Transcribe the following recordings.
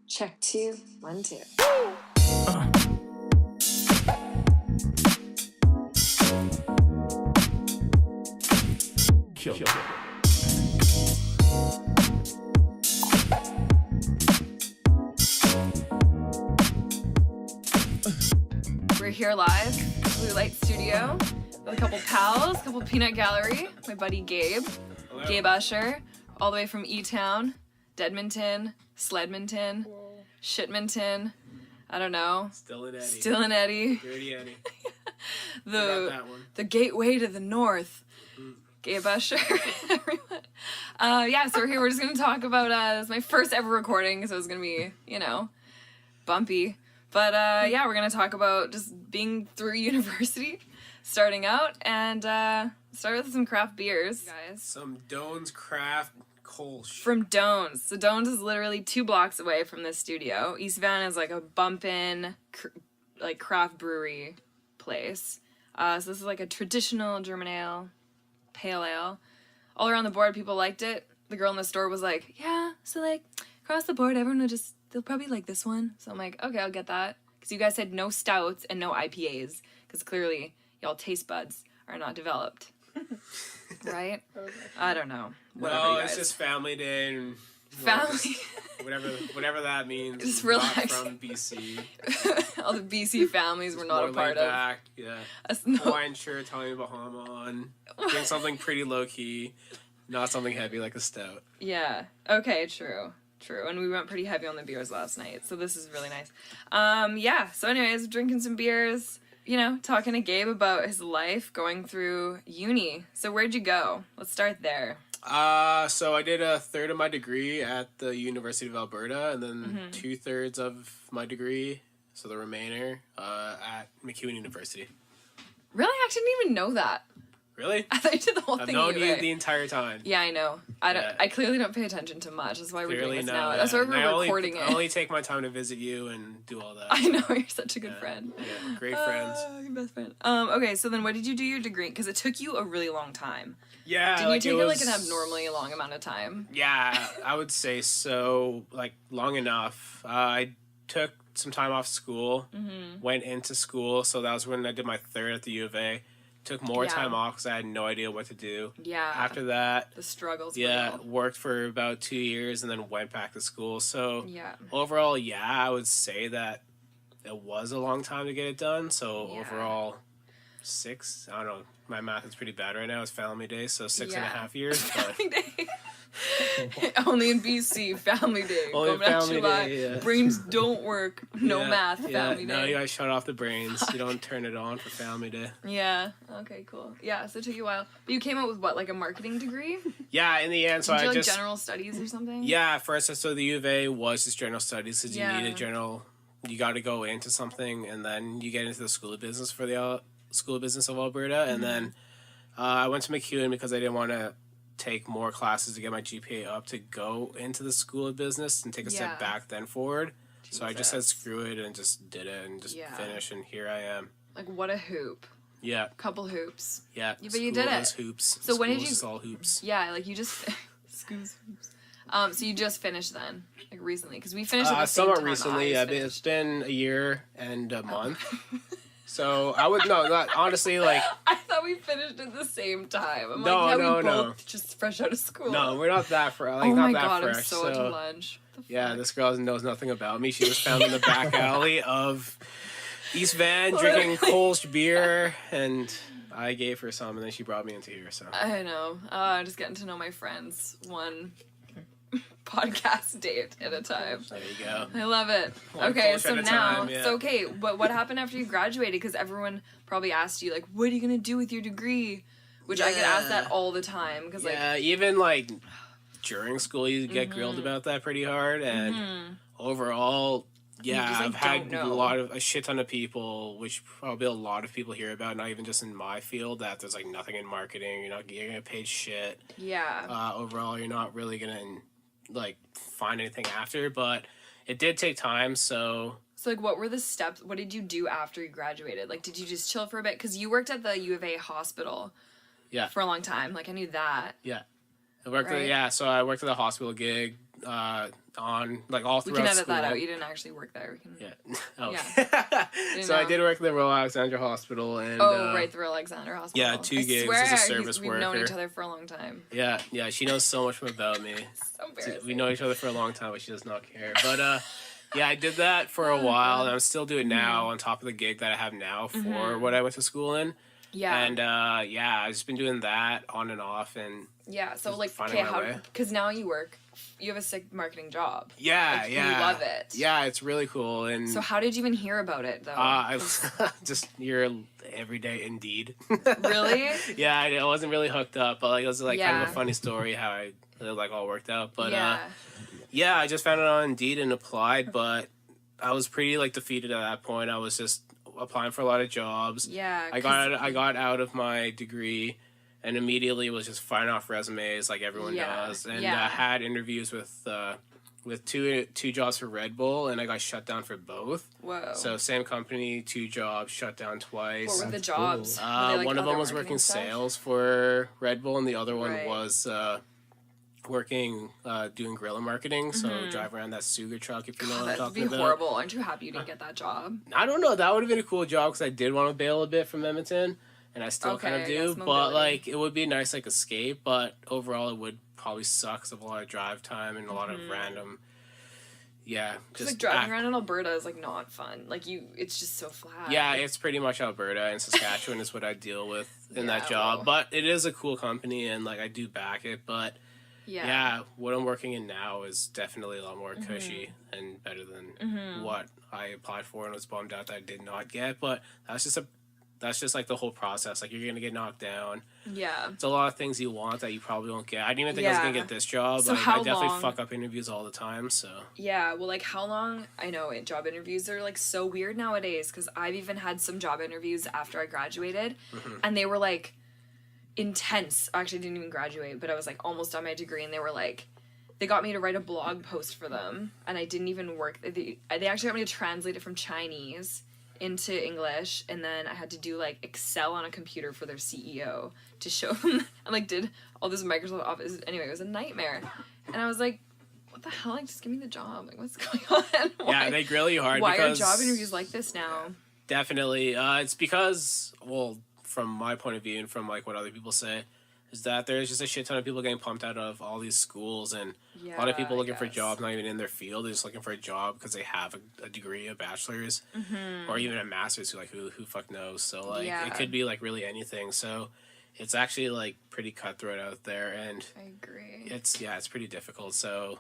Check 2, 1, 2. Kill. We're here live at Blue Light Studio with a couple pals, a couple Peanut Gallery, my buddy Gabe, Hello. Gabe Usher, all the way from E-Town, Deadmonton, Sledmonton, Shitmonton, I don't know. Still an Eddie. Still an Eddie. Dirty Eddie. Forgot that one. The gateway to the north. Gabe Usher, everyone. So we're here. We're just going to talk about, this is my first ever recording, so it's going to be, bumpy. But, we're going to talk about just being through university, starting out, and start with some craft beers, guys. Some Doan's Craft Kolsch. From Doan's. So Doan's is literally 2 blocks away from this studio. East Van is like a bumpin', craft brewery place. So this is like a traditional German ale, pale ale. All around the board, people liked it. The girl in the store was like, yeah, so like across the board, everyone will they'll probably like this one. So I'm like, okay, I'll get that. Because you guys said no stouts and no IPAs. Because clearly y'all taste buds are not developed. Right? Okay. I don't know. Whatever, No, you guys. it's just family day and Family. whatever that means. Just Not relax. from BC. All the BC families we're not More a part laid of. back, yeah. Us, no. Hawaiian shirt, Tommy Bahama on. Doing something pretty low key, not something heavy like a stout. Yeah. Okay, true. And we went pretty heavy on the beers last night, so this is really nice. So anyways, drinking some beers, talking to Gabe about his life going through uni. So where'd you go? Let's start there. So I did a third of my degree at the University of Alberta, and then 2/3 of my degree, so the remainder, at MacEwan University. Really? I didn't even know that. Really? I thought you did the whole I've thing. known UA. you the entire time. Yeah, I know. I don't. Yeah. I clearly don't pay attention to much. That's why we're doing this now. Yeah. That's why And we're recording I it. only take my time to visit you and do all that. I know, you're such a good friend. Yeah, great friends. Your best friend. Okay, so then what did you do your degree? Because it took you a really long time. Yeah, Didn't you take it it was, like an abnormally long amount of time? Yeah, I would say so. Like long enough. I took some time off school, went into school, so that was when I did my third at the U of A. Took more time off because I had no idea what to do. Yeah. After that, The struggles. yeah, were real. worked for about 2 years and then went back to school. So Yeah. overall, I would say that it was a long time to get it done. So Yeah. overall, 6. I don't know. My math is pretty bad right now. It's family day, so 6.5 years. But Family day. Only in BC, family day. Only Going back family July. day, yeah. Brains don't work. No yeah, math, yeah, family no, day. you guys shut off the brains. You don't turn it on for family day. Yeah. Okay, cool. Yeah, so it took you a while. But you came out with what, like a marketing degree? Yeah, in the end, so Did you I like just general studies or something? yeah. At first, so the U of A was just general studies because Yeah. you need a general. You got to go into something, and then you get into the School of Business for the School of Business of Alberta, and then I went to MacEwan because I didn't want to take more classes to get my GPA up to go into the School of Business and take a step back then forward. So I just said screw it and just did it and just finished, and here I am. Like, what a hoop. Yeah, Couple hoops. yeah. But you did School is it. hoops. So when did School you- is all hoops. Yeah, like you just... Excuse hoops. So you just finished then? Like recently? Because we finished at the same somewhat time. recently. I Yeah, it's been a year and a month. So I would not honestly like. I thought we finished at the same time. I'm No, like, yeah, no, we no. both just fresh out of school. No, we're not that fresh. Like, oh not my that god, fresh. I'm so into lunch. What the Yeah, fuck? this girl knows nothing about me. She was found in the back alley of East Van drinking Kolsch beer, and I gave her some, and then she brought me into here. So I know. Just getting to know my friends one podcast date at a time. there you go. I love it. One Okay, Kolsch so at a now, time, yeah. so okay, but what happened after you graduated? Because everyone probably asked you, like, what are you gonna do with your degree? Which I get asked that all the time. Because Yeah, even like during school, you get grilled about that pretty hard, and overall. Yeah, just, like, I've had don't know. a shit ton of people, which probably a lot of people hear about, not even just in my field, that there's like nothing in marketing. You're gonna get paid shit. yeah, Overall, you're not really gonna like find anything after, but it did take time. So So, like, what were the steps? What did you do after you graduated? Like, did you just chill for a bit? Because you worked at the U of A hospital yeah, for a long time. Like, I knew that. yeah, I worked Right. so I worked at the hospital gig on like all We throughout can edit school. that out. You didn't actually work there. We can. Yeah. Oh. Yeah. So I did work at the Royal Alexandra Hospital, and right, the Royal Alexander Hospital. yeah, 2 gigs swear as a service we've worker. known each other for a long time. Yeah, she knows so much about me. So embarrassing. We know each other for a long time, but she does not care. But yeah, I did that for a while, and I'm still doing it now on top of the gig that I have now for what I went to school in. Yeah. And yeah, I've just been doing that on and off, and yeah. So like, finding okay, my way. because now you have a sick marketing job. Yeah, like, yeah, you love it. Yeah, it's really cool. And so how did you even hear about it though? I just your everyday Indeed. Really? Yeah, I wasn't really hooked up, but like it was like kind of a funny story how it like all worked out. But yeah, I just found it on Indeed and applied, but I was pretty like defeated at that point. I was just applying for a lot of jobs. Yeah. I got out of my degree and immediately was just firing off resumes like everyone does, and had interviews with two jobs for Red Bull, and I got shut down for both. Whoa. So same company, 2 jobs, shut down twice. What were the jobs? Cool. Were they, like, one of them other was marketing working stuff? sales for Red Bull, and the other one was working doing guerrilla marketing. So drive around that Sugar truck, if you know what I'm That'd talking be about. horrible. Aren't you happy you didn't get that job? I don't know. That would have been a cool job because I did want to bail a bit from Edmonton, and I still kind of do. But like, it would be a nice like escape. But overall, it would probably suck because of a lot of drive time and a lot of random. Yeah, just like driving around in Alberta is like not fun. Like it's just so flat. Yeah, it's pretty much Alberta and Saskatchewan is what I deal with in that job. But it is a cool company and like I do back it. But yeah, what I'm working in now is definitely a lot more cushy and better than what I applied for and was bummed out that I did not get. But that's just like the whole process. Like, you're going to get knocked down. Yeah. It's a lot of things you want that you probably won't get. I didn't even think I was going to get this job. So like, I definitely fuck up interviews all the time, so. Yeah, well, like, how long... I know, job interviews are, like, so weird nowadays, because I've even had some job interviews after I graduated, and they were, like, intense. I actually didn't even graduate, but I was, like, almost on my degree, and they were, like... They got me to write a blog post for them, and I didn't even work... They actually got me to translate it from Chinese into English, and then I had to do like Excel on a computer for their CEO to show them, and like did all this Microsoft Office. Anyway, it was a nightmare, and I was like, what the hell, like, just give me the job, like, what's going on? Yeah, they grill you hard. Why because are job interviews like this now? Definitely. It's because, well, from my point of view and from like what other people say, is that there's just a shit ton of people getting pumped out of all these schools, and a lot of people looking for jobs not even in their field. They're just looking for a job because they have a degree, a bachelor's, or even a master's. Who fuck knows? So like it could be like really anything. So it's actually like pretty cutthroat out there, and I agree. It's pretty difficult. So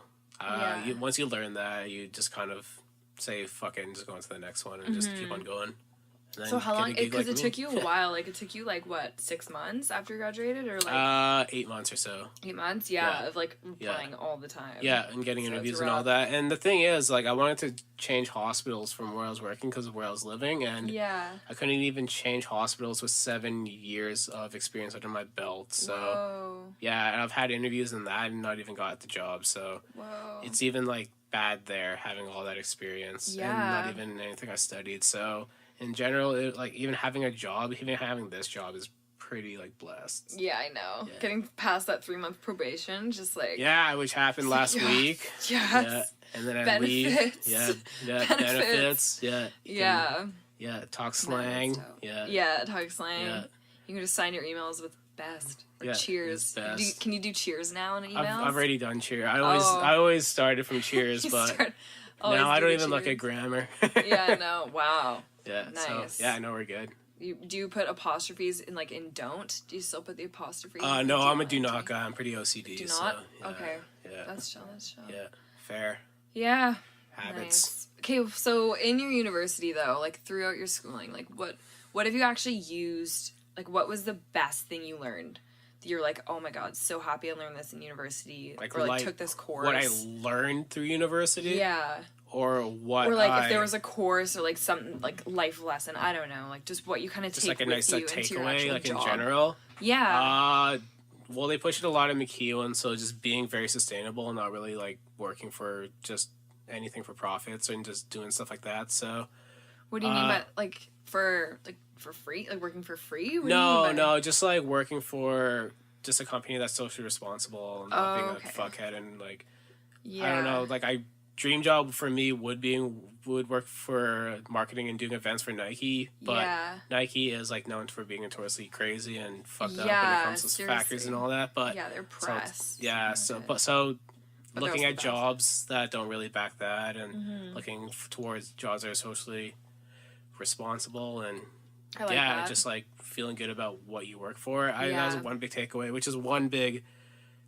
once you learn that, you just kind of say fuck it and just go on to the next one and just keep on going. So how long? Because it took you a while. Like, it took you like what, 6 months after you graduated, or like 8 months or so. 8 months, yeah, of like applying all the time. Yeah, and getting interviews and all that. And the thing is, like, I wanted to change hospitals from where I was working because of where I was living, and I couldn't even change hospitals with 7 years of experience under my belt. So yeah, and I've had interviews in that and not even got the job. So it's even like bad there having all that experience and not even anything I studied. So. In general, like, even having a job, even having this job is pretty, like, blessed. Yeah, I know. Yeah. Getting past that 3-month probation, just like... Yeah, which happened last week. Yes. Yeah, and then I leave. Yeah, benefits. Yeah, talk slang. Yeah, talk slang. Yeah. You can just sign your emails with best. Or cheers. Best. Can you do cheers now in emails? I've already done cheers. I always started from cheers, but now I don't even look at grammar. Yeah, no. Wow. Yeah, nice. So, yeah, I know we're good. Do you put apostrophes in, like, in don't? Do you still put the apostrophe? No, I'm a do not guy. I'm pretty OCD. Do not? So, yeah, okay. Yeah. That's chill. Yeah, fair. Yeah. Habits. Nice. Okay, so in your university, though, like, throughout your schooling, like, what have you actually used? Like, what was the best thing you learned? You're like, oh my god, so happy I learned this in university. Like, or, like, took this course. What I learned through university? Yeah. Or what? Or like if there was a course or like something like life lesson, I don't know, like just what you kind of take like a with nice you like into your takeaway, actual like job. in general. Yeah. Well, they push it a lot in MacEwan, so just being very sustainable and not really like working for just anything for profits and just doing stuff like that. So. What do you mean by like for free? Like working for free? No, just like working for just a company that's socially responsible and not being a fuckhead and like. I don't know. Like, dream job for me would work for marketing and doing events for Nike, but Nike is like known for being notoriously crazy and fucked up when it comes to factories and all that. But they're press. So looking at jobs that don't really back that, and looking towards jobs that are socially responsible, and just like feeling good about what you work for. That was one big takeaway, which is one big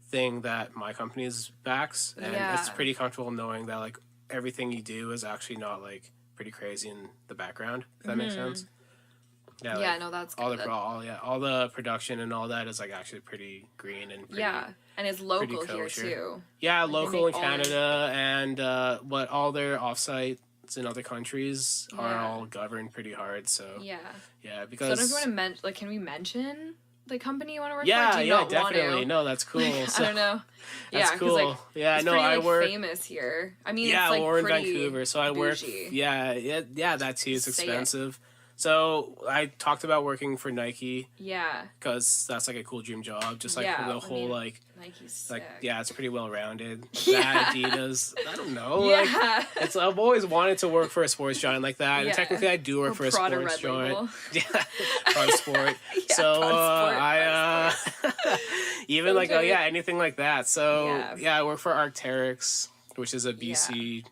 thing that my company backs, and it's pretty comfortable knowing that like everything you do is actually not like pretty crazy in the background, if that makes sense. No, that's good. All the production and all that is like actually pretty green and pretty, and it's local here too. Local in Canada, and all their offsites in other countries are all governed pretty hard. So because so if you want to can we mention the company you want to work for? Do you not definitely. Want to? No, that's cool. I don't know. That's cool. Like, it's pretty, I work famous here. I mean, it's like we're in pretty Vancouver, so I work. Bougie. That too. It's expensive. So I talked about working for Nike. Yeah. Because that's like a cool dream job. Just like the whole Nike's sick. Like it's pretty well rounded. That Adidas. I don't know. Yeah. Like, I've always wanted to work for a sports giant like that. And technically I do work for a Prada sports Red giant. Prada Sport. So I even like anything like that. So I work for Arc'teryx, which is a BC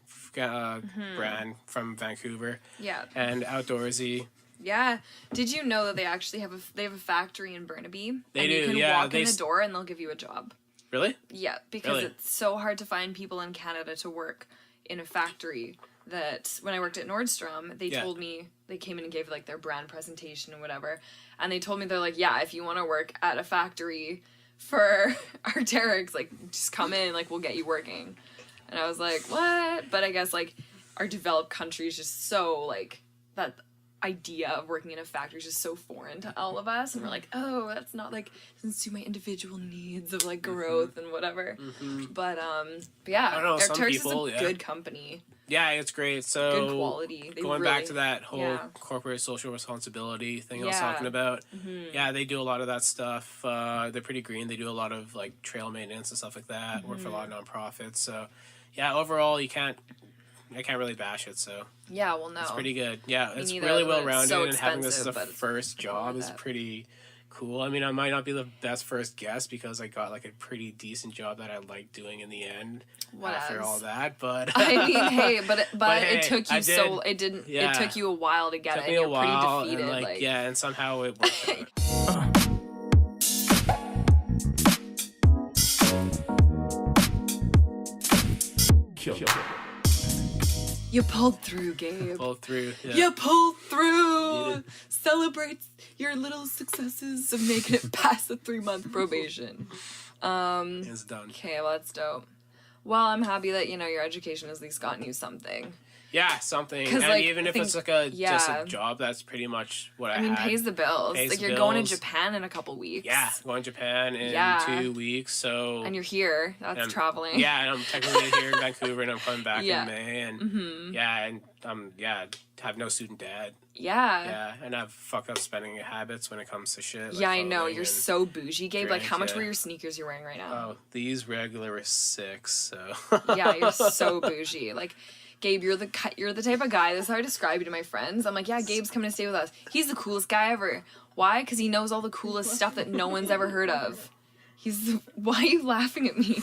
brand from Vancouver. Yeah. And Outdoorsy. Yeah. Did you know that they actually have a factory in Burnaby? They do. You can walk in the door and they'll give you a job. Really? Yeah, because it's so hard to find people in Canada to work in a factory that when I worked at Nordstrom, they told me, they came in and gave like their brand presentation and whatever, and they told me, they're like, if you want to work at a factory for Arc'teryx, like just come in, like we'll get you working. And I was like, what? But I guess like our developed country is just so like that idea of working in a factory is just so foreign to all of us, and we're like, oh, that's not like, doesn't suit my individual needs of like growth and whatever. But yeah, I don't know, Arc'teryx is a good company. Yeah, it's great. So good quality. Going back to that whole corporate social responsibility thing I was talking about, they do a lot of that stuff. They're pretty green. They do a lot of like trail maintenance and stuff like that. Work for a lot of nonprofits. So overall I can't really bash it, so no, it's pretty good. It's really well rounded, and having this as a first job is pretty cool. I mean, I might not be the best first guess because I got like a pretty decent job that I liked doing in the end after all that. But I mean, it took you it took you a while to get it. And you're pretty defeated, and and somehow it worked out. You pulled through, Gabe. Pulled through. Yeah. You pulled through. Celebrate your little successes of making it past the 3-month probation. It's done. Okay, well, that's dope. Well, I'm happy that your education has at least gotten you something. Yeah, something. And like, even if it's like just a job, that's pretty much what I had. Pays the bills. Like you're going to Japan in a couple weeks. Yeah, going to Japan in 2 weeks. So and you're here. That's traveling. Yeah, and I'm technically here in Vancouver, and I'm coming back in May. And have no student debt. Yeah, and I've fucked up spending habits when it comes to shit. Like I know. You're so bougie, Gabe. Like, how much were your sneakers you're wearing right now? Oh, these regular were $6, so. Yeah, you're so bougie. Like, Gabe, you're the type of guy, this is how I describe you to my friends. I'm like, Gabe's coming to stay with us. He's the coolest guy ever. Why? Because he knows all the coolest stuff that no one's ever heard of. Why are you laughing at me?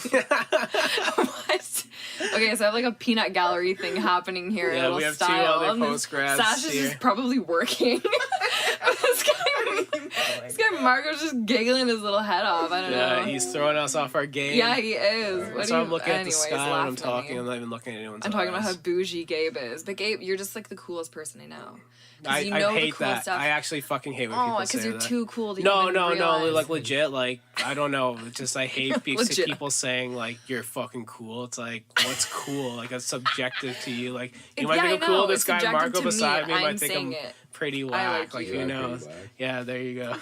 What? Okay, so I have like a peanut gallery thing happening here. Yeah, we have style. 2 other post-grads Sash is just probably working. This guy Marco's just giggling his little head off. I don't know. Yeah, he's throwing us off our game. Yeah, he is. I'm looking at the sky when I'm talking. I'm not even looking at anyone's eyes. I'm talking about how bougie Gabe is. But Gabe, you're just like the coolest person I know. I hate that. Stuff. I actually fucking hate when people say that. Oh, because you're too cool to No, like legit, like, I don't know. Just, I hate people saying, like, you're fucking cool. It's like, what's cool? Like, it's subjective to you. Like, you might think I'm cool. This guy Marco beside me might think I'm pretty whack. Like, who knows? Yeah, there you go.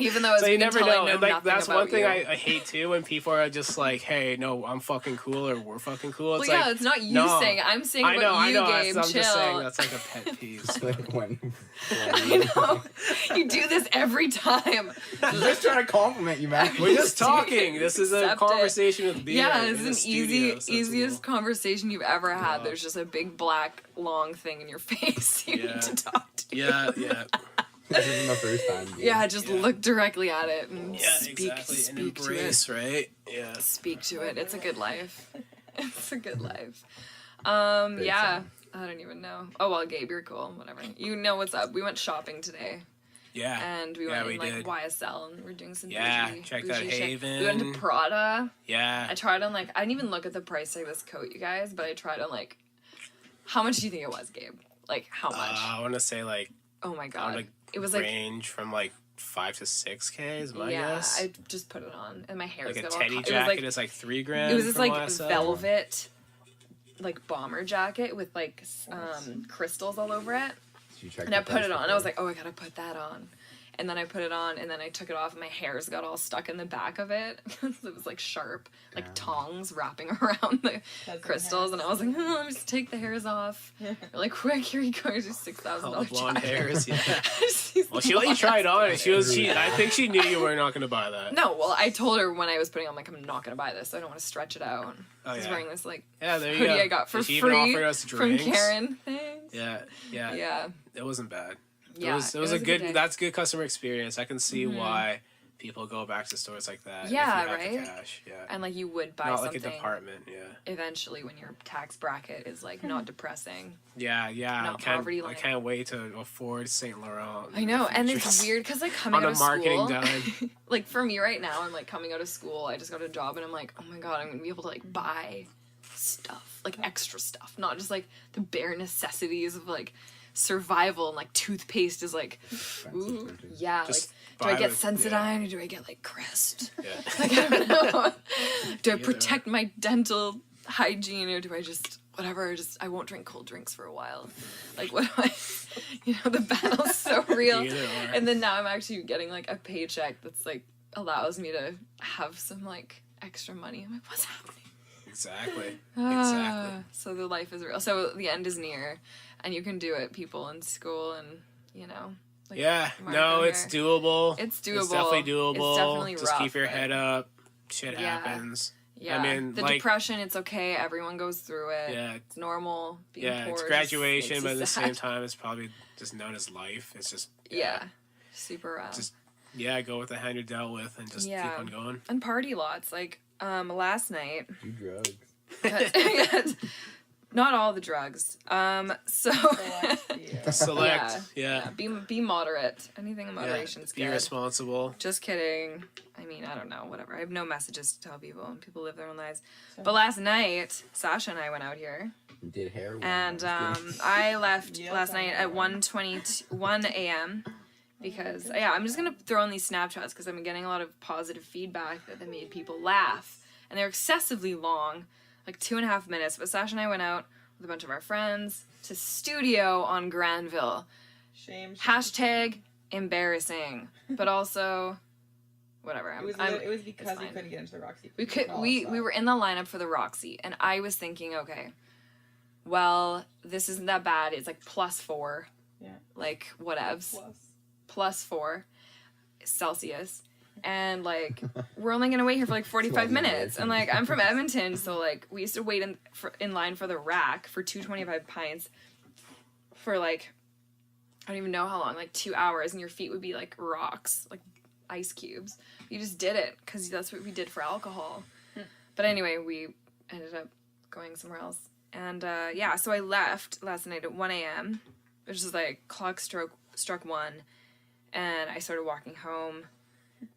Even though, as So we you can never tell, know. I know And like nothing that's about one thing you. I hate too, when people are just like, "Hey, no, I'm fucking cool," or "We're fucking cool." It's Well, yeah, like, it's not you no. saying it. I'm saying I know, about you, I know. Gabe. I'm Chill. just saying that's like a pet peeve. Like when I know. You do this every time. I'm just trying to compliment you, man. We're just talking. This is a Accept it. conversation with beer. Yeah, in it's the an studio, so it's easiest cool. conversation you've ever had. Yeah. There's just a big black long thing in your face you Yeah. need to talk to. Yeah, yeah, This isn't the first time. Dude. Yeah, just Yeah. look directly at it and yeah. speak, Exactly. And speak to it. embrace, right? Yeah. Speak to it. It's a good life. It's a good life. Big Yeah. time. I don't even know. Oh well, Gabe, you're cool. Whatever. You know what's up. We went shopping today, Yeah. and we Yeah, went we in like did. YSL, and we're doing some Yeah, bougie, checked bougie out shit. Haven. We went to Prada. Yeah. I tried on like I didn't even look at the price tag of this coat, you guys, but I tried on like how much do you think it was, Gabe? Like how much? I want to say like Oh my god. like It was like range from like 5 to 6K is my yeah, guess. I just put it on and my hair Like a got all teddy caught. jacket is like $3,000. It was this from like what I saw. velvet like bomber jacket with like crystals all over it. So you checked And I the put price it on. I before. was like, oh, I gotta put that on. And then I put it on, and then I took it off, and my hairs got all stuck in the back of it. It was like sharp, like Damn. tongs wrapping around the crystals. And I was like, oh, let me just take the hairs off. They're like, quick, here you go. Here's your All $6,000 the blonde jacket. hairs, yeah. Just these Well, she let you try it on, and blonde I think she knew you were not going to buy that. No, well, I told her when I was putting on, like, I'm not gonna buy this. I don't want to stretch it out. Oh, I was yeah. wearing this like Yeah, there you hoodie go. I got for And she even free offered us from drinks. Karen. Thanks. Yeah, yeah, Yeah. It wasn't bad. Yeah, it was a good. day. That's good customer experience. I can see why people go back to stores like that. Yeah, if you have right? the cash. Yeah, And like you would buy not something like a department. Yeah, eventually when your tax bracket is like not depressing. yeah. Not poverty line. I can't wait to afford Saint Laurent. I know, and it's futures. weird because like coming On out a of marketing school, dime. like for me right now, I'm like coming out of school. I just got a job, and I'm like, oh my god, I'm gonna be able to like buy stuff, like extra stuff, not just like the bare necessities of like survival. And like toothpaste is like, ooh, yeah, Just like do I buy get the- Sensodyne or do I get like Crest? Yeah. Like I don't know. Do I Either. protect my dental hygiene or do I just whatever? Just I won't drink cold drinks for a while. Like what do I? You know, the battle's so real. Either or. And then now I'm actually getting like a paycheck that's like allows me to have some like extra money. I'm like, what's happening? Exactly. Ah, Exactly. so the life is real. So the end is near, and you can do it, people in school, and you know. Like Yeah. Marco No, it's here. doable. It's doable. It's definitely doable. It's definitely Just rough, keep your but- head up. Shit Yeah. happens. Yeah, I mean, the like, depression, it's okay. Everyone goes through it. Yeah. It's normal. Being Yeah, poor it's just graduation, makes but you at the sad. same time, it's probably just known as life. It's just Yeah, super rad. Just go with the hand you're dealt with and just Yeah. keep on going. And party lots. Like last night, Do drugs. not all the drugs. So Select, yeah. be moderate. Anything in moderation is Be good. responsible. Just kidding. I mean, I don't know, whatever. I have no messages to tell people, and people live their own lives. But last night, Sasha and I went out here, Did heroin. and I left last night at 1 a.m. because, yeah, I'm just going to throw in these Snapchats because I'm getting a lot of positive feedback that they made people laugh. And they're excessively long, like 2.5 minutes. But Sasha and I went out with a bunch of our friends to Studio on Granville. Shame. Hashtag embarrassing, but also whatever. It was it's because we fine. couldn't get into the Roxy. We were in the lineup for the Roxy, and I was thinking, okay, well, this isn't that bad. It's like +4, Yeah. like whatevs, Plus. +4 Celsius, and like we're only gonna wait here for like 45 minutes, and like I'm from Edmonton, so like we used to wait in line for the rack for 2.25 pints for like I don't even know how long, like 2 hours, and your feet would be like rocks, like ice cubes. You just did it because that's what we did for alcohol. But anyway, we ended up going somewhere else. And yeah, so I left last night at 1 a.m., which is like clock struck 1, and I started walking home.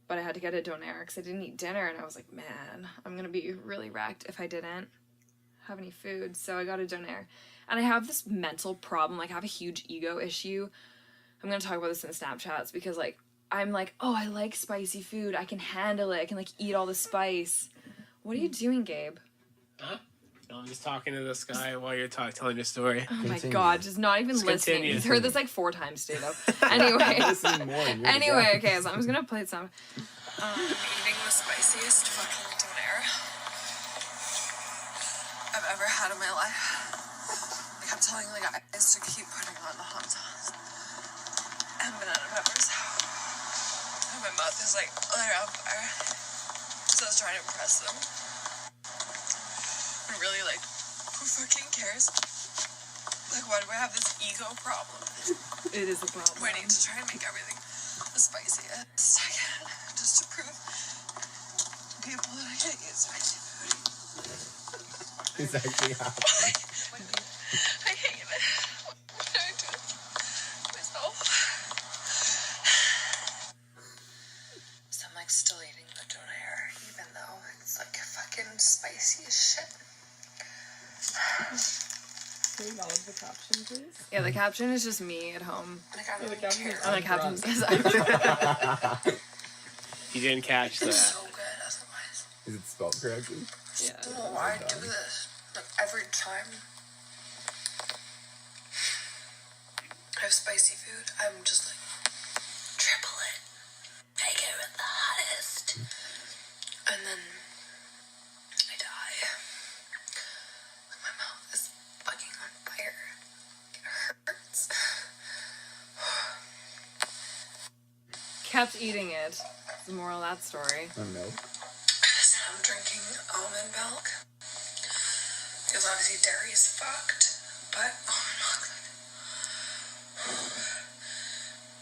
But I had to get a donair because I didn't eat dinner, and I was like, man, I'm going to be really wrecked if I didn't have any food. So I got a donair. And I have this mental problem. Like, I have a huge ego issue. I'm going to talk about this in the Snapchats because, like, I'm like, oh, I like spicy food. I can handle it. I can, like, eat all the spice. What are you doing, Gabe? Huh? No, I'm just talking to this guy while you're telling your story. Oh my Continue. god, just not even Just listening. continue. He's heard this like 4 times today though. Anyway. Listen more. and you're the Anyway, guest. okay, so I'm just gonna play some. I'm eating the spiciest fucking donair I've ever had in my life. Like, I'm telling the guys to keep putting on the hot sauce and banana peppers. And my mouth is like, on fire. So I was trying to impress them. But really, like, who fucking cares? Like, why do I have this ego problem? It is a problem. I need to try and make everything the spiciest I can, just to prove people that I can eat spicy food. It's actually happening. I hate it. What did I do to myself? So I'm like still eating the donair, even though it's like fucking spicy as shit. Can you acknowledge the caption, please? Yeah, the caption is just me at home. Like, I don't the caption is And the caption says I'm You didn't catch that. so good otherwise. Is it spelled correctly? Yeah. I don't know why I do this. Like, every time I have spicy food, I'm just like, triple it. Make it with the hottest. And then I die. Like, my mouth is fucking on fire. It hurts. Kept eating it. The moral of that story. Oh no. So I'm drinking almond milk. Because obviously dairy is fucked. But, oh, I'm not good.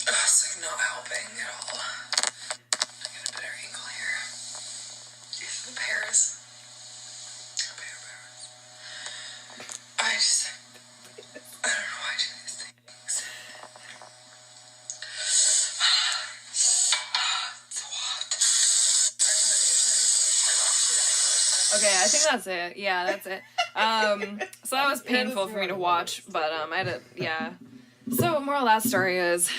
It's like not helping at all. I get a better angle here. These are the pears. Pears. I don't know why I do these things. It's hot. Okay, I think that's it. Yeah, that's it. So that was painful for me to watch, but I had to, yeah. So moral of that story is,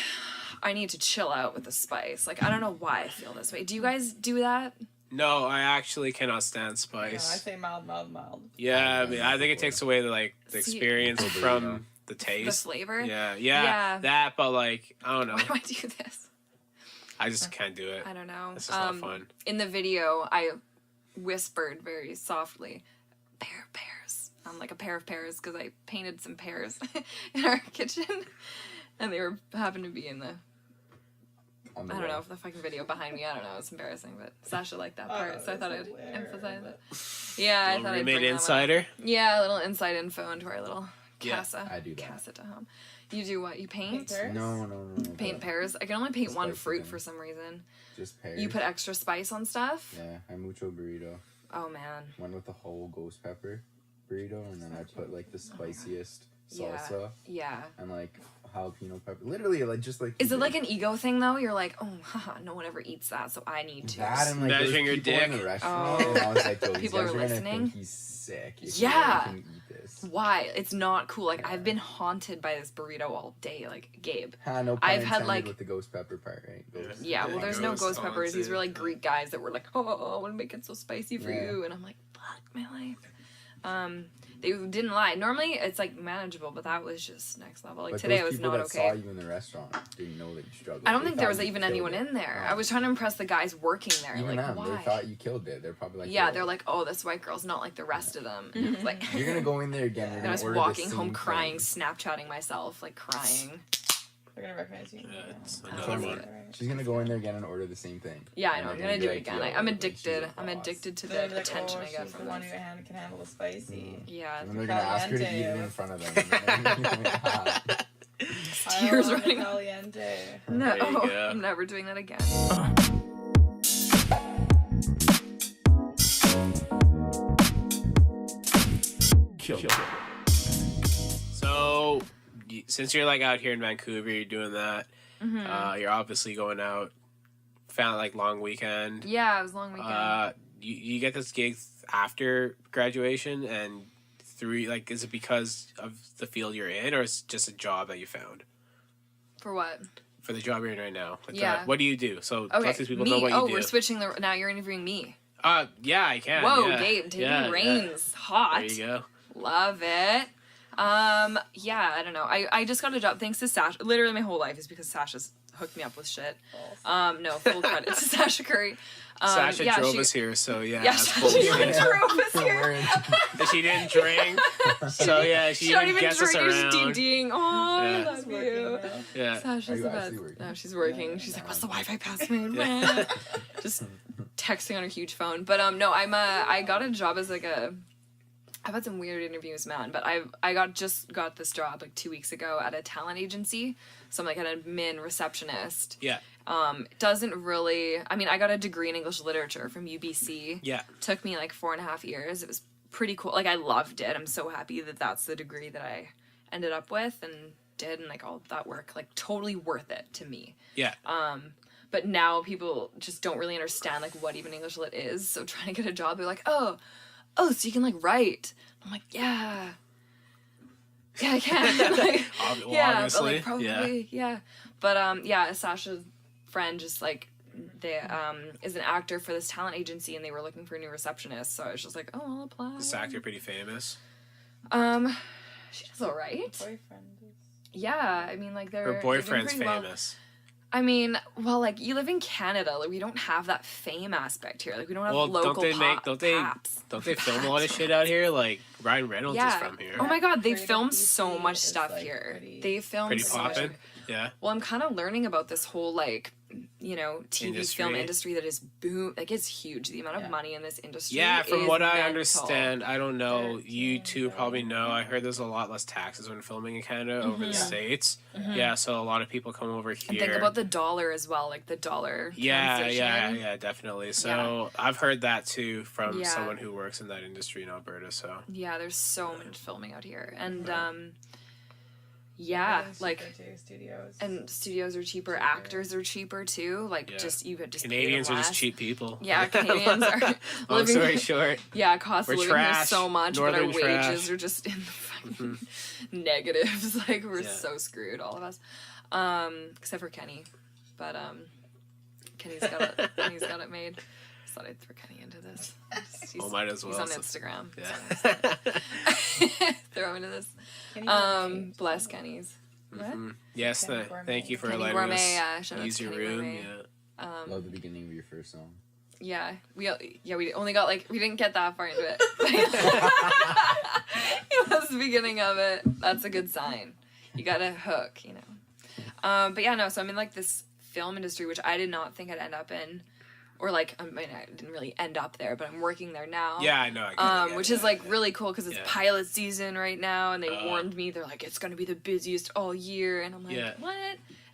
I need to chill out with the spice. Like, I don't know why I feel this way. Do you guys do that? No, I actually cannot stand No, I spice. say mild. Yeah, I mean, I think it takes away the See, experience from the The taste. flavor? Yeah, that. But like, I don't know. Why do I do this? I just can't do it. I don't know. It's just not fun. In the video, I whispered very softly, "Pears." Like a pair of pears, because I painted some pears in our kitchen, and they happened to be in the. On the I don't know wall. if the fucking video behind me. I don't know. It's embarrassing, but Sasha liked that part, so I thought I'd emphasize it. Yeah, I thought I'd Roommate bring that one up. insider. Yeah, a little inside info into our little Yeah, casa. I do that. Casa to home. You do what? You paint? Pears? No. Paint but pears. I can only paint one Spicy fruit thing. for some reason. Just pears. You put extra spice on stuff? Yeah, I mucho burrito. Oh man. One with the whole ghost pepper burrito, and then I put like the spiciest Yeah. salsa Yeah. and like jalapeno pepper. Literally, like just like. Is it like an ego thing though? You're like, oh, haha, no one ever eats that, so I need to. that and like Measuring your those people in dick. the restaurant, Oh. and I was like, yo, these People guys are are gonna listening? think he's sick. If Yeah. he can eat this. Why? It's not cool. Like, I've been haunted by this burrito all day. Like, Gabe. No pun I've had, intended like- with the ghost pepper part, right? Ghost. Yeah, well, there's no Ghost ghost peppers. These were like haunted. Greek guys that were like, oh, I want to make it so spicy for Yeah. you. And I'm like, fuck my life. They didn't lie. Normally, it's like manageable, but that was just next level. Like, But today those was people not that okay. saw you in the restaurant didn't know that you struggled. I don't They think there thought was you even killed anyone it. in there. Oh. I was trying to impress the guys working there. Even like, them, why? they thought you killed it. They're probably like, Yeah, yo, they're like, oh, this white girl's not like the rest of them. And I was like, You're gonna go in there again. You're and I gonna was order the walking same home crying, thing. Snapchatting myself, like crying. They're gonna recognize you. Yeah, it's Oh, another is one. it? She's gonna go in there again and order the same thing. Yeah, I And know. I'm they're gonna be do it like, again. yo, I'm like, addicted. she's a I'm boss. addicted to They're the like, attention oh, I get she's from the one this. who can handle the spicy. Yeah. And then they're gonna ask her to eat it in front of them. And then they're gonna be hot. Tears running. Caliente. No, There you go. I'm never doing that again. So, since you're like out here in Vancouver, you're doing that. Mm-hmm. You're obviously going out. Found like long weekend. Yeah, it was a long weekend. You get this gig after graduation, and through like, is it because of the field you're in, or is it just a job that you found For what? for the job you're in right now? Like, Yeah. what do you do? So Okay, let these people me. know what Oh, you we're do. switching the. Now you're interviewing me. Yeah, I can. Whoa, yeah. Gabe, taking Yeah, reins. Hot. There you go. Love it. Yeah, I don't know. I just got a job thanks to Sasha. Literally my whole life is because Sasha's hooked me up with shit. No, full credit to Sasha Curry. Sasha yeah, drove us here, so yeah. Yeah, that's Sasha bullshit. drove us here. She didn't drink, so yeah, she don't even even gets us drink, just around. DDing. Oh, Yeah. I love you. Yeah. Are Sasha's you the best. actually working? No, she's working. She's like, what's the Wi-Fi password? Just texting on her huge phone. But no, I got a job as like I've had some weird interviews, man, but I just got this job like 2 weeks ago at a talent agency. So I'm like an admin receptionist. Yeah. Doesn't really, I mean, I got a degree in English literature from UBC. Yeah. Took me like 4.5 years. It was pretty cool. Like I loved it. I'm so happy that that's the degree that I ended up with and did, and like all that work, like totally worth it to me. Yeah. But now people just don't really understand like what even English lit is. So trying to get a job, they're like, oh, so you can like write. I'm like, yeah, I can. Like, Obviously, but, like, probably, yeah. But yeah, Sasha's friend just like they is an actor for this talent agency, and they were looking for a new receptionist. So I was just like, oh, I'll apply. This actor pretty famous. She does all right. Boyfriend. Yeah, I mean, like Her boyfriend's famous. I mean, well, like you live in Canada, like we don't have that fame aspect here. Like we don't have local don't they paps. don't they film a lot of shit out here? Like Ryan Reynolds is from here. Oh my god, they Creative film BC so much is, stuff like, here. pretty- They film Pretty so much. poppin'. Yeah. Well, I'm kind of learning about this whole like, you know, TV film Industry. industry that is boom. Like it's huge. The amount of money in this industry. Yeah, from is what I mental. understand, I don't know. You 13 two probably know. I heard there's a lot less taxes when filming in Canada over the Yeah. States. Yeah, so a lot of people come over here. And think about the dollar as well, like the dollar. Yeah, transition. definitely. So I've heard that too from Yeah. someone who works in that industry in Alberta. So Yeah, there's so much filming out here, and yeah, like. Studios. And studios are cheaper. Actors are cheaper too. Like Yeah. just you could just Canadians pay are them just less. cheap people. Yeah, Canadians are Long living. story short, Yeah, cost of We're living here trash. so much, but our Northern trash. wages are just in the fucking negatives. Like we're Yeah. so screwed, all of us. Except for Kenny, but Kenny's got it made. Just thought I'd throw Kenny into this. might as well. He's on Instagram. Yeah. Throw him into this. Kenny Gourmet. Bless Kenny's. What? Yes, Kenny Gourmet. thank you for Kenny letting Gourmet, us yeah, shout out use to your Kenny room. Gourmet. Yeah. Love the beginning of your first song. Yeah, we only got like we didn't get that far into it. It was the beginning of it. That's a good sign. You got a hook, you know. But yeah, no. So I'm in like this film industry, which I did not think I'd end up in, or like I mean, I didn't really end up there, but I'm working there now. Yeah, I know. I get it, Which yeah, is like yeah. really cool because it's Yeah. pilot season right now, and they warned me. They're like, it's gonna be the busiest all year, and I'm like, Yeah. what?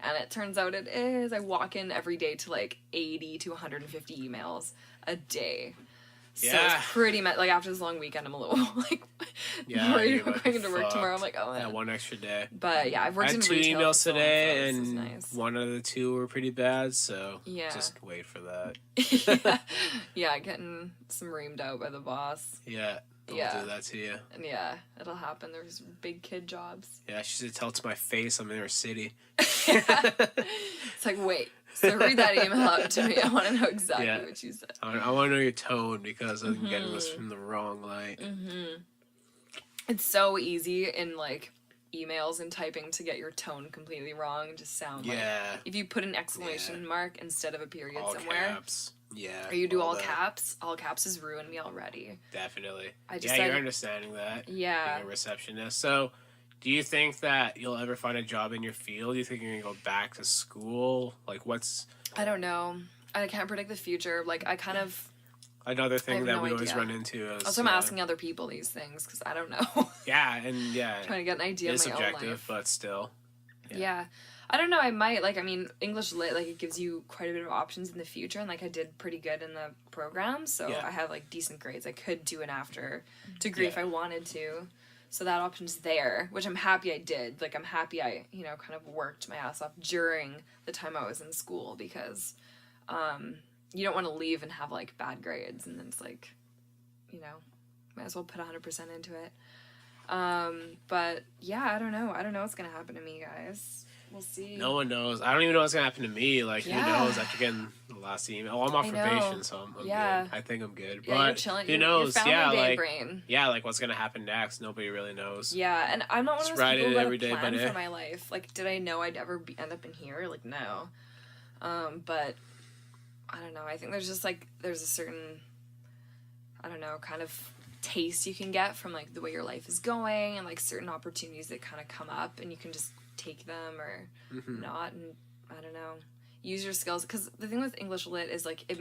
And it turns out it is. I walk in every day to like 80 to 150 emails a day. So Yeah. it's pretty much like after this long weekend, I'm a little like Yeah, worried you're about like, going into work fuck. tomorrow. I'm like, oh, Yeah, one extra day. but yeah, I've I worked had in 2 retail emails for so long, today, so this is and nice. one of the 2 were pretty bad. So Yeah. just wait for that. yeah, getting some reamed out by the boss. Yeah, they'll Yeah. do that to you. And yeah, it'll happen. There's big kid jobs. Yeah, she should tell it to my face. I'm in her city. It's like, wait, so read that email out to me. I want to know exactly Yeah. what you said. I want to know your tone because I'm getting this from the wrong light. It's so easy in like emails and typing to get your tone completely wrong and just sound like Yeah, if you put an exclamation mark instead of a period all somewhere. caps. Yeah. Or you do all that. caps. All caps has ruined me already. Definitely. I just Yeah, said- you're understanding that. Yeah. Being a receptionist. So, do you think that you'll ever find a job in your field? Do you think you're gonna go back to school? Like, what's I don't know. I can't predict the future. Like I kind of. another I thing have that no we always idea. run into? Is, Also, I'm asking other people these things because I don't know. Yeah, and yeah, Trying to get an idea it's of my own subjective, life. but still. Yeah. I don't know. I might like. I mean, English lit like it gives you quite a bit of options in the future, and like I did pretty good in the program, so Yeah. I had like decent grades. I could do an after degree if Yeah. I wanted to, so that option's there, which I'm happy I did. Like I'm happy I kind of worked my ass off during the time I was in school because, you don't want to leave and have like bad grades, and then it's like, might as well put 100% into it. But yeah, I don't know. I don't know what's gonna happen to me, guys. We'll see. No one knows. I don't even know what's gonna happen to me. Like, Yeah. who knows after getting the last email? Oh, I'm off I probation, know. so I'm Yeah. good. I think I'm good. Yeah, but you're chilling. who Your knows? family Yeah, day like brain. yeah, like what's gonna happen next? Nobody really knows. Yeah, and I'm not one of Just those ride people it who every had a day by plan day. for my life. Like, did I know I'd ever end up in here? Like, no. But I don't know. I think there's just like there's a certain, I don't know, kind of taste you can get from like the way your life is going and like certain opportunities that kind of come up and you can just take them or not, and I don't know, use your skills, because the thing with English lit is like it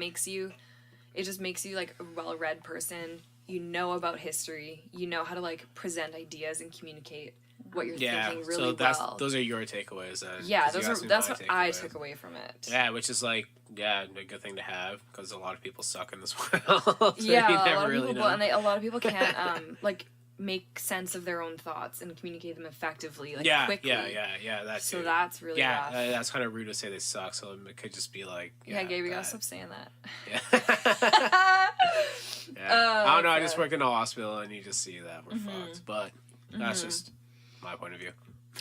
just makes you like a well-read person. You know about history, you know how to like present ideas and communicate what you're thinking really so well. those are your takeaways then. Yeah, 'Cause you asked me that's my what I takeaway. took away from it. Yeah, which is like, a good thing to have, because a lot of people suck in this world. So Yeah, you a never lot of really people, know. and a lot of people can't like make sense of their own thoughts and communicate them effectively, like quickly. Yeah, that's So that's really rough. that's kind of rude to say they suck, so it could just be like, Yeah, Gabe, you gotta that. stop saying that. Yeah. I don't know, I okay. just work in a hospital and you just see that we're fucked, but that's just my point of view.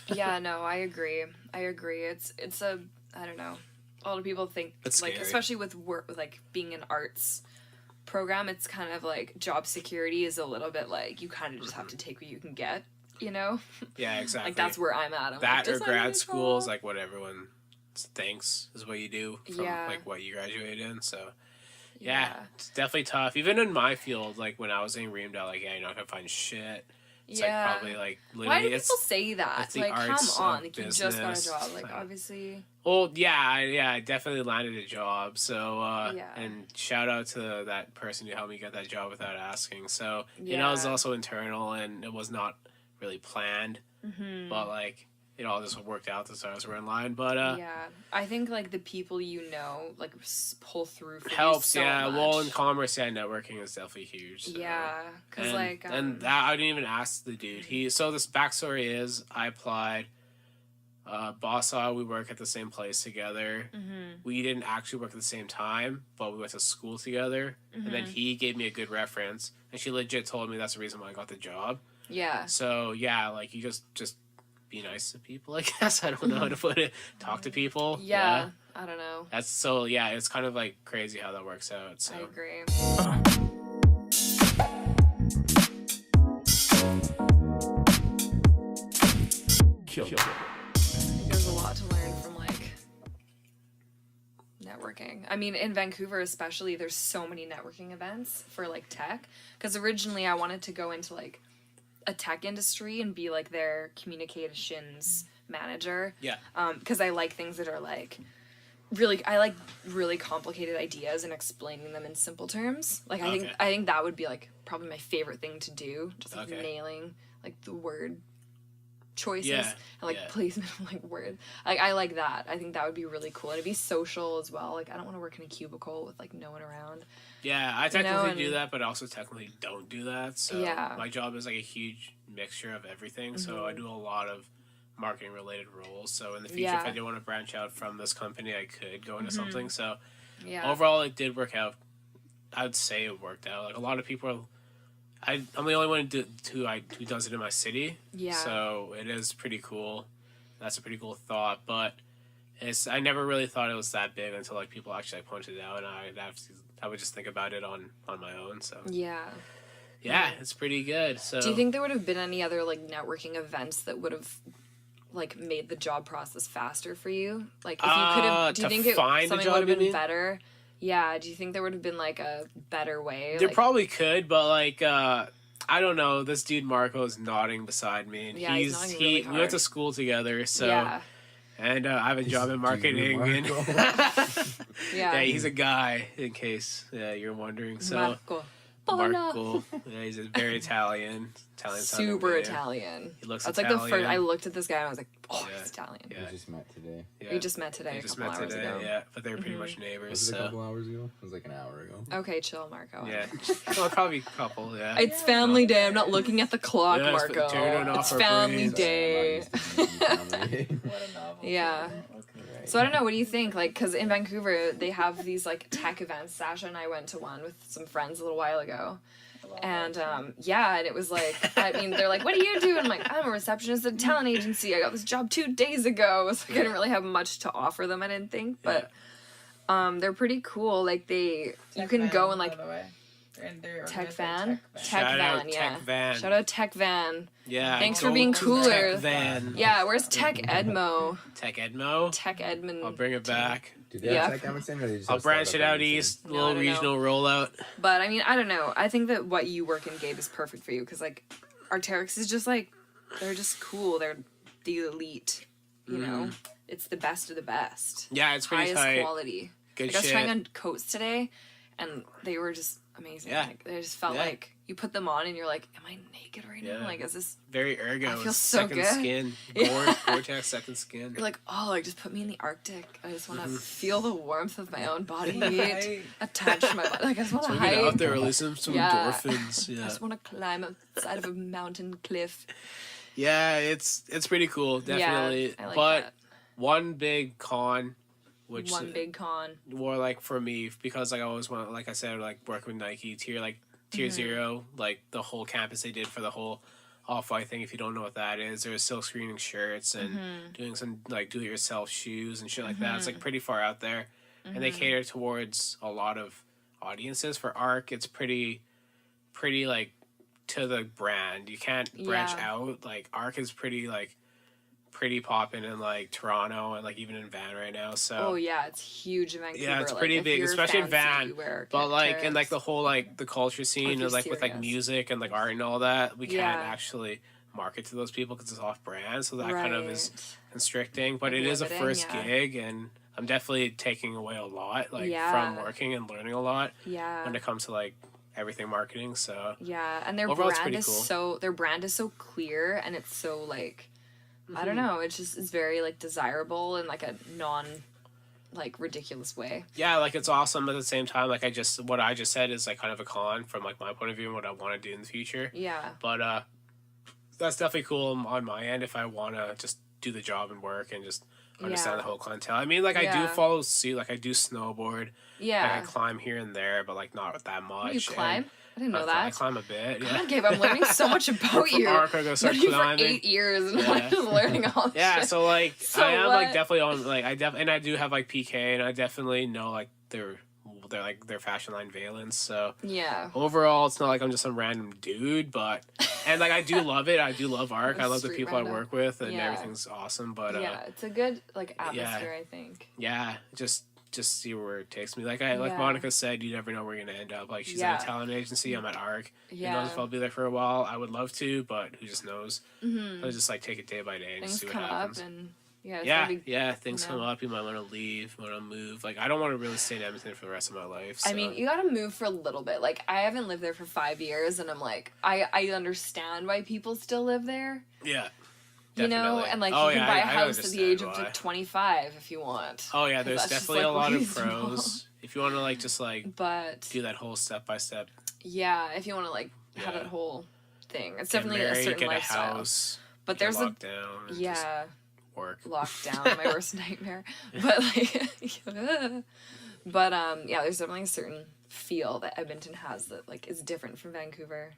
Yeah, no, I agree. It's a, I don't know. A lot of people think, It's like, scary. especially with work, with like being an arts program, it's kind of like job security is a little bit like you kind of just have to take what you can get, you know? Yeah, exactly. Like that's where I'm at. I'm that like, or does that grad really school is fall? like what everyone thinks is what you do from Yeah. like what you graduated in, so yeah, it's definitely tough. Even in my field, like when I was getting reamed out, like you're not gonna find shit. It's like probably like literally. Why do people say that? it's the Like, come arts on, of like you just got a business. job. Like, obviously. Well, I definitely landed a job. So, Yeah. and shout out to that person who helped me get that job without asking. So, it was Yeah. also internal and it was not really planned, but like it all just worked out. The stars were in line, but Yeah, I think like the people you know like pull through for helps. you so Yeah, much. well, in commerce, networking is definitely huge. So. Yeah, because And, like and that I didn't even ask the dude. So this backstory is I applied. Boss saw we work at the same place together. We didn't actually work at the same time, but we went to school together. And then he gave me a good reference, and she legit told me that's the reason why I got the job. yeah, So yeah, like you just be nice to people. I guess I don't know how to put it. Talk to people. yeah, I don't know. That's so yeah. It's kind of like crazy how that works out. So I agree. There's a lot to learn from like networking. I mean, in Vancouver especially, there's so many networking events for like tech. Because originally I wanted to go into like a tech industry and be like their communications manager. yeah. Because I like things that are like I like really complicated ideas and explaining them in simple terms. Like Okay. I think that would be like probably my favorite thing to do. Just like Okay. nailing like the word choices Yeah, and like yeah. placement of like word. Like I like that. I think that would be really cool. And it'd be social as well. Like I don't want to work in a cubicle with like no one around. Yeah, I technically and- do that, but I also technically don't do that. So Yeah. my job is like a huge mixture of everything. So I do a lot of marketing related roles. So in the future, if Yeah. I did want to branch out from this company, I could go into something. So Yeah. overall, it did work out. I'd say it worked out. Like a lot of people are. I'm the only one who does it in my city. Yeah. So it is pretty cool. That's a pretty cool thought, but I never really thought it was that big until like people actually like, pointed it out, and I would just think about it on my own. So Yeah. yeah, it's pretty good. So Do you think there would have been any other like networking events that would have like made the job process faster for you? Like if you could have, do you to think find a something job, would have you been mean? better? Yeah. Do you think there would have been like a better way? there like, probably could, but like I don't know. This dude Marco is nodding beside me, and Yeah, he's nodding really we went hard. to school together. So yeah. and I have a job in marketing, and Yeah. yeah, he's a guy. In case you're wondering, so. Marco. Marco. Yeah, he's very Italian sounding Super name. Italian. He looks That's like the Italian. first. I looked at this guy and I was like, oh, Yeah. he's Italian. Yeah. We just met today. Yeah. We just met today. They A just couple met hours today, ago. yeah, but they're pretty much neighbors. Was it a So couple hours ago? It was like an hour ago. Okay, chill, Marco. yeah, well, probably a couple. Yeah, It's family day. I'm not looking at the clock, Yeah, it's Marco. turning off It's our family brains. day. Sorry, I'm not used to What a novel. Yeah. Okay. So I don't know. What do you think? Like, because in Vancouver they have these like tech events. Sasha and I went to one with some friends a little while ago, And yeah, and it was like, I mean, they're like, what do you do? And I'm like, I'm a receptionist at a talent agency. I got this job 2 days ago. So I didn't really have much to offer them, I didn't think. But they're pretty cool. Like you can go and like Tech Van. Shout out Yeah. Tech Van. Shout out Tech Van. Yeah. Thanks for being cooler. Tech Van. Yeah, where's Tech Edmo? Tech Edmo. Tech Edmond. I'll bring it back. Do they have Tech Edmonton, or they just I'll have branch it startup out Edmonton? east, No, I little don't know. regional rollout. But I mean, I don't know. I think that what you work in, Gabe, is perfect for you because like Arc'teryx is just like they're just cool. They're the elite. You know, it's the best of the best. Yeah, it's pretty Highest tight. quality. Good Like, I was shit. trying on coats today, and they were just amazing. Yeah. Like, they just felt Yeah. like you put them on, and you're like, "Am I naked right now? Yeah. Like, is this?" Very ergo. I feel It's so second good. skin. Yeah. Gore-Tex second skin. You're like, "Oh, like just put me in the Arctic. I just want to Mm-hmm. feel the warmth of my own body heat attached to my body. Like, I just want to So we get hike. out there, releasing some Yeah. endorphins. I Yeah. just want to climb up the side of a mountain cliff." Yeah, it's pretty cool, definitely. Yeah, I like but that. one big con, which One big con. more like for me, because like I always want, like I said, like working with Nike tier Mm-hmm. 0, like the whole campus they did for the whole off-white thing. If you don't know what that is, there's silk screening shirts and Mm-hmm. doing some like do-it-yourself shoes and shit like that. It's like pretty far out there, and they Mm-hmm. cater towards a lot of audiences. For ARC, it's pretty like to the brand. You can't branch Yeah. out. Like ARC is pretty poppin' in like Toronto and like even in Van right now. So Oh yeah, it's huge in Vancouver. yeah, it's like, pretty if big, you're especially in fancy, Van. you wear But like in like Arc'teryx. the whole like the culture scene you're and like with like serious. music and like art and all that, we can't Yeah. actually market to those people because it's off brand. So that kind of is Right. constricting. But Like it is a limiting, first yeah. gig, and I'm definitely taking away a lot like Yeah. from working and learning a lot Yeah. when it comes to like everything marketing. So Yeah, and their Overall, it's brand pretty is cool. their brand is so clear, and it's so like I don't know, it's very like desirable in like a non like ridiculous way. yeah, like it's awesome. But at the same time, like what I just said is like kind of a con from like my point of view and what I want to do in the future. Yeah. But that's definitely cool on my end if I want to just do the job and work and just understand Yeah. the whole clientele. I mean, like I do Yeah. follow suit. Like I do snowboard. Yeah. Like I climb here and there, but like not that much. You climb? And I didn't know I that. climb a bit. Yeah. God, Gabe, I'm learning so much about From you. ARC, I go start Known you for climbing. 8 years, and Yeah. I'm just learning all this Yeah, shit. so like So I am like what? definitely on like and I do have like PK, and I definitely know like they're like their fashion line Valence. So Yeah. overall, it's not like I'm just some random dude, but and like I do love it. I do love ARC. I love the Street people random. I work with, and Yeah. everything's awesome. But Yeah, it's a good like atmosphere, I think. yeah, just see where it takes me. Like like Yeah. Monica said, you never know where you're gonna end up. Like she's Yeah. at a talent agency. I'm at ARC. Who Yeah. knows if I'll be there for a while? I would love to, but who just knows? I'll just like take it day by day and just Things see what come happens. up, and yeah, it's Yeah, gonna be, yeah, things you come know. up. You might want to leave, want to move. Like, I don't want to really stay in Edmonton for the rest of my life. I So. mean, you gotta move for a little bit. Like, I haven't lived there for 5 years, and I'm like, I understand why people still live there. yeah, You know, definitely. and like Oh, you yeah, can buy a I house at the age of understand like 25 if you want. why. Oh yeah, there's that's just, definitely like, a lot of reasonable. pros if you want to like just like But do that whole step by step. yeah, if you want to like have Yeah. that whole thing, it's Get definitely a married, certain get a lifestyle. house. But get there's a locked down. And just yeah, work. lockdown, my worst nightmare. But like, but yeah, there's definitely a certain feel that Edmonton has that like is different from Vancouver.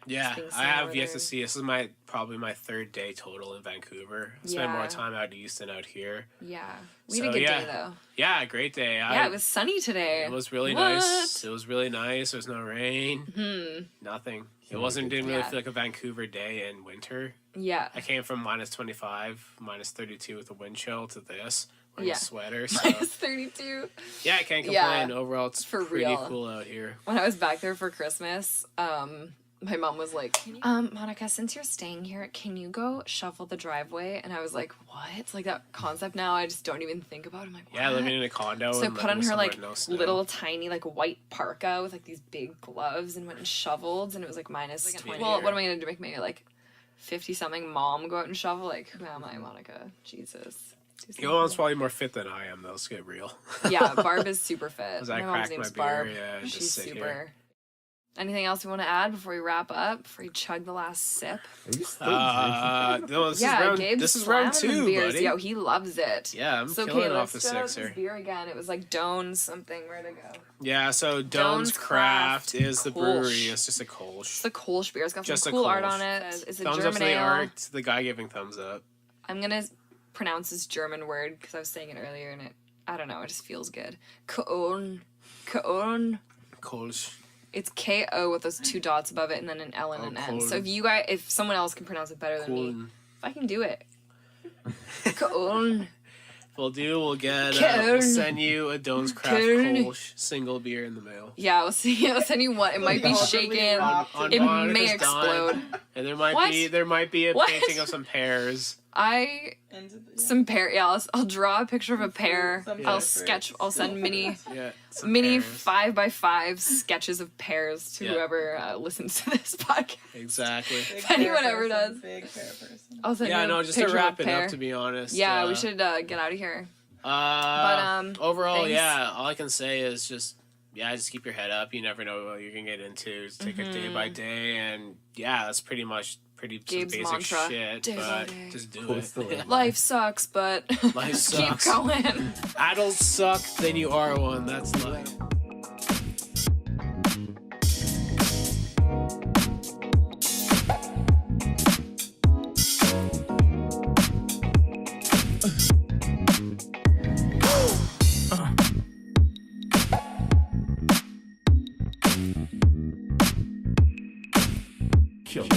Yeah, things I have similar yet there. to see. This is probably my third day total in Vancouver. I spent more Yeah. time out east than out here. Yeah, we So, had a good yeah. day though. Yeah, great day. Yeah, it was sunny today. It was really What? nice. It was really nice. There was no rain. Nothing. It didn't really Yeah. feel like a Vancouver day in winter. Yeah. I came from minus 25, minus 32 with a wind chill to this, wearing Yeah. a sweater. So Minus 32. yeah, I can't Yeah. complain. Overall, it's For pretty real. cool out here. When I was back there for Christmas, my mom was like, Monica, since you're staying here, can you go shovel the driveway? And I was like, what? Like that concept now, I just don't even think about it. I'm like, what? Yeah, living in a condo. So I and put on living her somewhere like with no snow. little tiny like white parka with like these big gloves and went and shoveled, and it was like minus 20. Well, what am I gonna do? Make me like 50 something mom go out and shovel? Like, who am I, Monica? Jesus. Do Your mom's something. probably more fit than I am, though. Let's get real. Yeah, Barb is super fit. As I my mom's crack name's my beer, Barb. yeah, just She's sit super. here. Anything else you want to add before we wrap up? Before you chug the last sip? Are you still drinking? No, this Gabe's this is round slamming 2, beers. buddy. Yo, he loves it. Yeah, I'm So killing okay, it off let's the shout out sixer. this beer again. It was like Doan's something. Where to go? Yeah, so Doan's Doan's Craft Craft is the Kolsch. brewery. It's just a Kolsch. It's the Kolsch beer. It's got Just some a cool art Kolsch. on it. It's a Thumbs up German to the ale. art. The guy giving thumbs up. I'm gonna pronounce this German word because I was saying it earlier and I don't know. It just feels good. Koon. Kolsch. It's K-O with those 2 dots above it and then an L and an N. So if someone else can pronounce it better than me, if I can do it. Koon. We'll get. Köln. We'll send you a Doan's Craft Köln. Kolsch single beer in the mail. Yeah, I'll send you one. It might be shaken. On It Monica's may dime. explode. And there What? might be a What? painting of some pears. Some pear. Yeah, I'll draw a picture of a pear. Some I'll fruits. sketch. I'll send mini Yeah, some mini pears. 5x5 sketches of pears to Yeah. whoever listens to this podcast. Exactly. If anyone ever does. Big pear person. I'll send Yeah, you a no, just to picture of a wrap it pear. up. To be honest. Yeah, we should get out of here. Overall, thanks. yeah, all I can say is just keep your head up. You never know what you're gonna get into. Just take it day by day, and that's pretty some Gabe's basic mantra, shit. day by But day. just do What's the it. limit? Life sucks, but Life keep sucks. going. Adults suck, then you are one. That's life. Kill.